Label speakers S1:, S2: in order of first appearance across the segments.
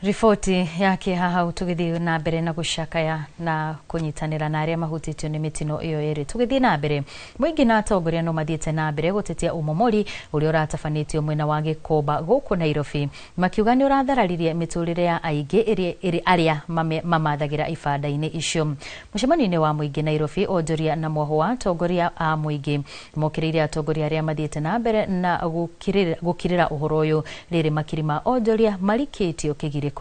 S1: Riboti yake haha tugithii na mbere na gucakaya na kunyitanira na aria mahutitio ni mitino iyo iri. Tugithii na mbere muingi na atongoria no mathiete na mbere gutetia Ũmomori uria uratafanitio mwena wa Gikomba guku Nairobi, makiuga ni urathararirie miturire ya aingi iri aria mamathagira ibanda-ini icio. Mucemanio-ini wa muingi Nairobi, onjoria na mwoho wa atongoria a muingi mokiriire atongoria aria mathiete na mbere na gukirira uhoro uyu riri makirima onjoria marikitio kigirikoini.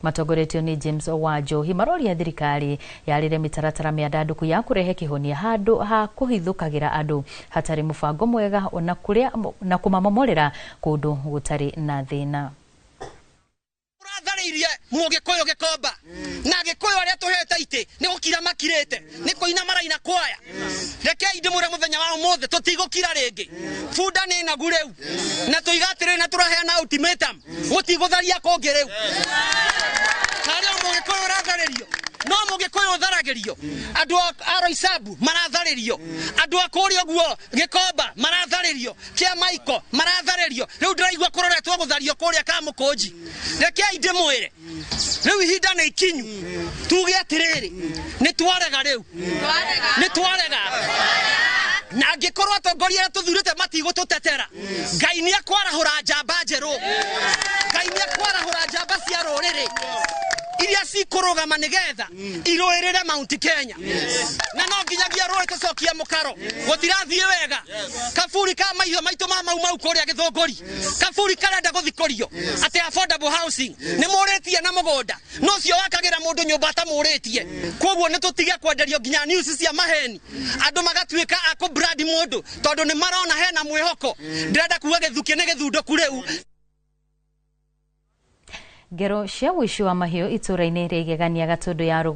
S1: Matongoretio ni James Wanjohi maroria thirikari yarire mitaratara miandanduku ya kurehe kihonia handu ha kuhithukagira andu hatari mubango mwega na kumamomorera kundu gutari na thina.
S2: Tharirie Mũgĩkũyũ Gikomba na Gĩkũyũ aria tuhete ite ni gukira makirete ni kuina maraina kwaya rekei ndimure muthenya wa umuthi tutigukira ringi funda ni na gureu na tuigatire na turaheana ultimatum gutigutharia kongi riu kari Mũgĩkũyũ ratharirio no Mũgĩkũyũ tharagirio andu aro isabu maratharirio andu akuria guo Gikomba maratharirio kia maiko maratharirio riu ndiraigua kuroretwo guthario kuria ka mukunji rekei ndimwire riu ihinda ni ikinyu tuge atiriri ni twarega riu ni twarega na angikorwo atongoria tuthurite matigututetera Ngai ni akwarahura njamba njeru Ngai ni akwarahura njamba cia ruriri iria cikurugama nigetha iruirire Mount Kenya na no nginyagia ruri tucokia mukaro gutirathie wega kaburi ka maitho maitu mau kuria Githunguri kaburi karenda guthikorio ati affordable housing ni muritie na mugunda no cio wakagira mundu nyumba ta muritie koguo ni tutige kwenderio nginya news cia maheni andu magatuika aku brand mundu tondu ni marona hena mwihoko ndirenda kuga githuki ni githunduku riu.
S1: Ngero cia wici wa mahiũ itũra-inĩ rĩgegania Gatundu ya Rugo